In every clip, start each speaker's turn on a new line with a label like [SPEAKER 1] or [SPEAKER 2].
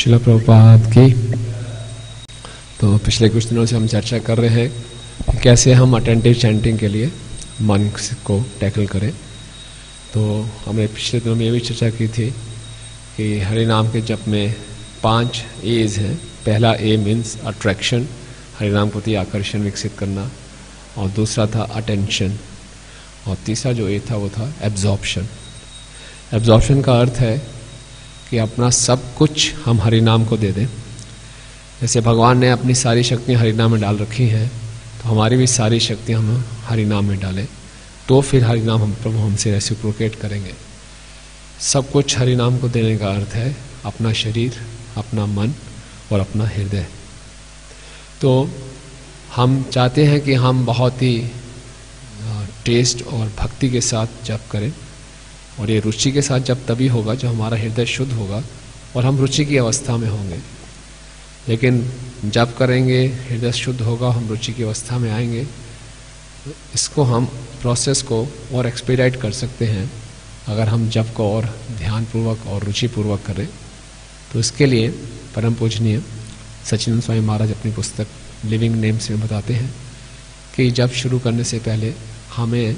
[SPEAKER 1] श्रील प्रभुपाद की। तो पिछले कुछ दिनों से हम चर्चा कर रहे हैं कि कैसे हम अटेंटिव चैंटिंग के लिए मन को टैकल करें। तो हमने पिछले दिनों में ये भी चर्चा की थी कि हरि नाम के जप में 5 एज हैं। पहला ए मीन्स अट्रैक्शन, हरि नाम के प्रति आकर्षण विकसित करना, और दूसरा था अटेंशन, और तीसरा जो ए था वो था एब्जॉर्प्शन। एब्जॉर्प्शन का अर्थ है कि अपना सब कुछ हम हरि नाम को दे दें। जैसे भगवान ने अपनी सारी शक्तियाँ हरि नाम में डाल रखी हैं, तो हमारी भी सारी शक्तियाँ हम हरि नाम में डालें, तो फिर हरि नाम हम प्रभु हमसे रेसिप्रोकेट करेंगे। सब कुछ हरि नाम को देने का अर्थ है अपना शरीर, अपना मन और अपना हृदय। तो हम चाहते हैं कि हम बहुत ही टेस्ट और भक्ति के साथ जप करें, और ये रुचि के साथ जब तभी होगा जब हमारा हृदय शुद्ध होगा और हम रुचि की अवस्था में होंगे। लेकिन जब करेंगे, हृदय शुद्ध होगा, हम रुचि की अवस्था में आएंगे, इसको हम प्रोसेस को और एक्सपीडाइट कर सकते हैं अगर हम जप को और ध्यानपूर्वक और रुचिपूर्वक करें। तो इसके लिए परम पूजनीय सच्चिदानंद स्वामी महाराज अपनी पुस्तक लिविंग नेम्स में बताते हैं कि जप शुरू करने से पहले हमें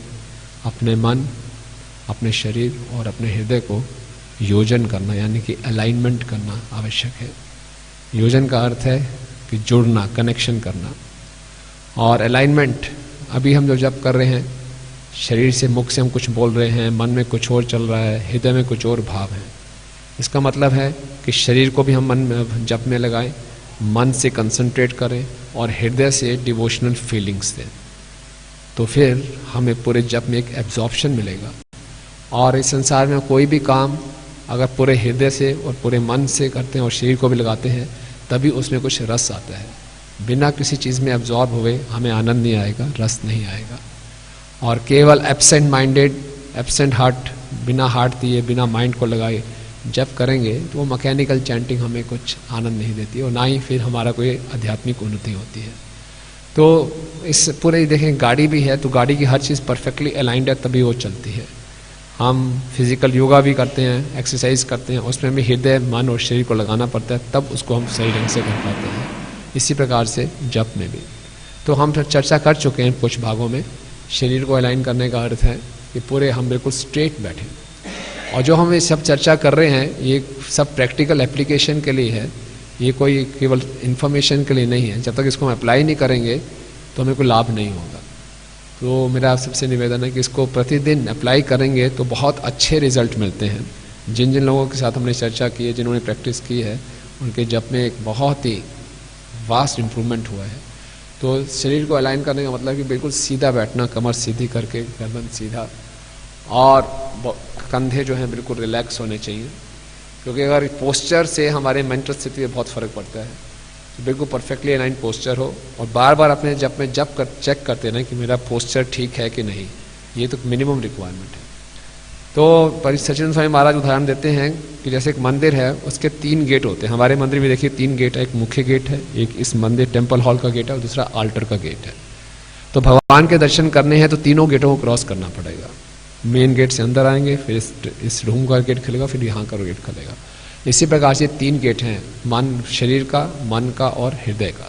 [SPEAKER 1] अपने मन, अपने शरीर और अपने हृदय को योजन करना, यानी कि अलाइनमेंट करना आवश्यक है। योजन का अर्थ है कि जुड़ना, कनेक्शन करना, और अलाइनमेंट अभी हम जो जप कर रहे हैं, शरीर से, मुख से हम कुछ बोल रहे हैं, मन में कुछ और चल रहा है, हृदय में कुछ और भाव है। इसका मतलब है कि शरीर को भी हम मन में जप में लगाएं, मन से कंसंट्रेट करें और हृदय से डिवोशनल फीलिंग्स दें। तो फिर हमें पूरे जप में एक एब्जॉर्प्शन मिलेगा। और इस संसार में कोई भी काम अगर पूरे हृदय से और पूरे मन से करते हैं और शरीर को भी लगाते हैं, तभी उसमें कुछ रस आता है। बिना किसी चीज़ में एब्जॉर्ब हुए हमें आनंद नहीं आएगा, रस नहीं आएगा। और केवल एब्सेंट माइंडेड, एब्सेंट हार्ट, बिना हार्ट दिए, बिना माइंड को लगाए जब करेंगे तो वो मैकेनिकल चैंटिंग हमें कुछ आनंद नहीं देती, और ना ही फिर हमारा कोई आध्यात्मिक उन्नति होती है। तो इस पूरे देखें, गाड़ी भी है तो गाड़ी की हर चीज़ परफेक्टली अलाइंड है तभी वो चलती है। हम फिजिकल योगा भी करते हैं, एक्सरसाइज करते हैं, उसमें भी हृदय, मन और शरीर को लगाना पड़ता है, तब उसको हम सही ढंग से कर पाते हैं। इसी प्रकार से जप में भी तो हम चर्चा कर चुके हैं कुछ भागों में। शरीर को अलाइन करने का अर्थ है कि पूरे हम बिल्कुल स्ट्रेट बैठें, और जो हम ये सब चर्चा कर रहे हैं ये सब प्रैक्टिकल एप्लीकेशन के लिए है, ये कोई केवल इन्फॉर्मेशन के लिए नहीं है। जब तक इसको हम अप्लाई नहीं करेंगे तो हमें कोई लाभ नहीं होगा। तो मेरा आप सबसे निवेदन है कि इसको प्रतिदिन अप्लाई करेंगे तो बहुत अच्छे रिजल्ट मिलते हैं। जिन जिन लोगों के साथ हमने चर्चा की है, जिन्होंने प्रैक्टिस की है, उनके जप में एक बहुत ही वास्ट इम्प्रूवमेंट हुआ है। तो शरीर को अलाइन करने का मतलब कि बिल्कुल सीधा बैठना, कमर सीधी करके, गर्दन सीधा, और कंधे जो हैं बिल्कुल रिलैक्स होने चाहिए, क्योंकि अगर पोस्चर से हमारे मेंटल स्थिति में बहुत फ़र्क पड़ता है। तो बिल्कुल परफेक्टली अलाइन पोस्चर हो, और बार बार अपने जप में चेक करते रहें कि मेरा पोस्चर ठीक है कि नहीं। ये तो मिनिमम रिक्वायरमेंट है। तो सच्चिदानंद स्वामी महाराज उदाहरण देते हैं कि जैसे एक मंदिर है, उसके 3 गेट होते हैं। हमारे मंदिर में देखिए 3 गेट है, एक मुख्य गेट है, एक इस मंदिर टेम्पल हॉल का गेट है, और दूसरा आल्टर का गेट है। तो भगवान के दर्शन करने हैं तो तीनों गेटों को क्रॉस करना पड़ेगा। मेन गेट से अंदर आएंगे, फिर इस रूम का गेट खुलेगा, फिर यहाँ का गेट खुलेगा। इसी प्रकार से 3 गेट हैं, मन, शरीर का, मन का और हृदय का।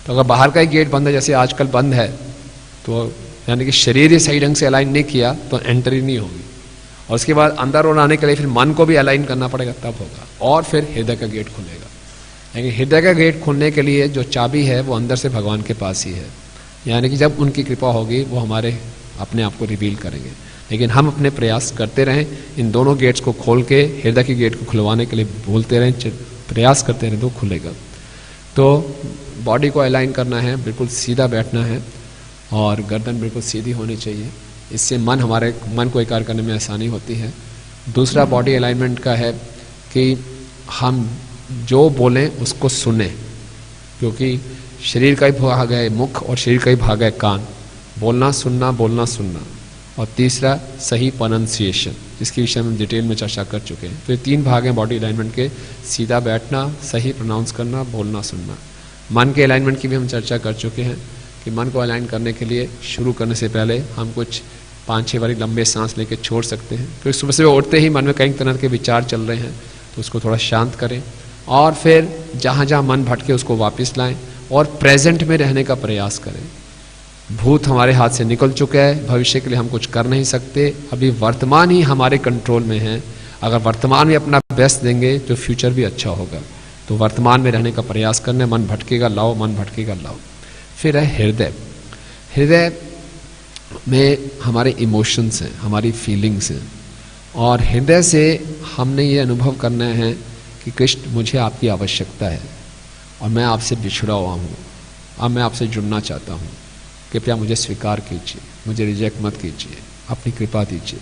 [SPEAKER 1] तो अगर बाहर का ही गेट बंद है, जैसे आजकल बंद है, तो यानी कि शरीर ही सही ढंग से अलाइन नहीं किया तो एंट्री नहीं होगी। और उसके बाद अंदर और आने के लिए फिर मन को भी अलाइन करना पड़ेगा, तब होगा। और फिर हृदय का गेट खुलेगा। लेकिन हृदय का गेट खुलने के लिए जो चाबी है वो अंदर से भगवान के पास ही है, यानी कि जब उनकी कृपा होगी वो हमारे अपने आप को रिवील करेंगे। लेकिन हम अपने प्रयास करते रहें, इन दोनों गेट्स को खोल के हृदय के गेट को खुलवाने के लिए बोलते रहें, प्रयास करते रहें, तो खुलेगा। तो बॉडी को अलाइन करना है, बिल्कुल सीधा बैठना है, और गर्दन बिल्कुल सीधी होनी चाहिए। इससे हमारे मन को एकाग्र करने में आसानी होती है। दूसरा बॉडी अलाइनमेंट का है कि हम जो बोलें उसको सुने, क्योंकि शरीर का ही भाग है मुख और शरीर का ही भाग है कान। बोलना सुनना, बोलना सुनना। और तीसरा सही प्रोनाउंसिएशन, जिसके विषय में डिटेल में चर्चा कर चुके हैं। तो ये 3 भाग हैं बॉडी अलाइनमेंट के, सीधा बैठना, सही प्रोनाउंस करना, बोलना सुनना। मन के अलाइनमेंट की भी हम चर्चा कर चुके हैं कि मन को अलाइन करने के लिए शुरू करने से पहले हम कुछ 5-6 बारी लंबे सांस लेके छोड़ सकते हैं। क्योंकि सुबह सुबह उठते ही मन में कई तरह के विचार चल रहे हैं, तो उसको थोड़ा शांत करें और फिर जहाँ जहाँ मन भटके उसको वापस लाएं और प्रेजेंट में रहने का प्रयास करें। भूत हमारे हाथ से निकल चुका है, भविष्य के लिए हम कुछ कर नहीं सकते, अभी वर्तमान ही हमारे कंट्रोल में है। अगर वर्तमान में अपना बेस्ट देंगे तो फ्यूचर भी अच्छा होगा। तो वर्तमान में रहने का प्रयास करना, मन भटकेगा लाओ, मन भटकेगा लाओ। फिर है हृदय। हृदय में हमारे इमोशंस हैं, हमारी फीलिंग्स हैं, और हृदय से हमने ये अनुभव करना है कि कृष्ण मुझे आपकी आवश्यकता है और मैं आपसे बिछड़ा हुआ हूँ, अब मैं आपसे जुड़ना चाहता हूँ, कृपया मुझे स्वीकार कीजिए, मुझे रिजेक्ट मत कीजिए, अपनी कृपा दीजिए।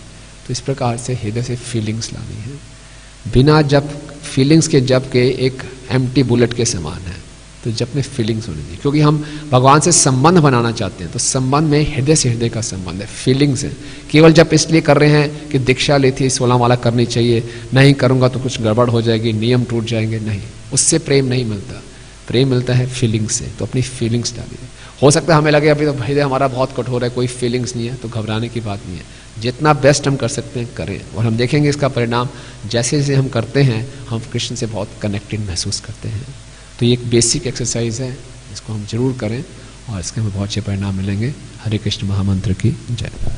[SPEAKER 1] तो इस प्रकार से हृदय से फीलिंग्स लानी है। बिना जब फीलिंग्स के जब के एक एम्प्टी बुलेट के समान है, तो जब में फीलिंग्स होनी चाहिए, क्योंकि हम भगवान से संबंध बनाना चाहते हैं। तो संबंध में हृदय से हृदय का संबंध है, फीलिंग्स है। केवल जब इसलिए कर रहे हैं कि दीक्षा ली थी 16 माला करनी चाहिए, नहीं करूँगा तो कुछ गड़बड़ हो जाएगी, नियम टूट जाएंगे, नहीं, उससे प्रेम नहीं मिलता। प्रेम मिलता है फीलिंग्स से। तो अपनी फीलिंग्स डालिए। हो सकता है हमें लगे अभी तो हृदय हमारा बहुत कठोर है, कोई फीलिंग्स नहीं है, तो घबराने की बात नहीं है। जितना बेस्ट हम कर सकते हैं करें, और हम देखेंगे इसका परिणाम जैसे जैसे हम करते हैं, हम कृष्ण से बहुत कनेक्टेड महसूस करते हैं। तो ये एक बेसिक एक्सरसाइज है, इसको हम जरूर करें और इसके हमें बहुत अच्छे परिणाम मिलेंगे। हरे कृष्ण महामंत्र की जय।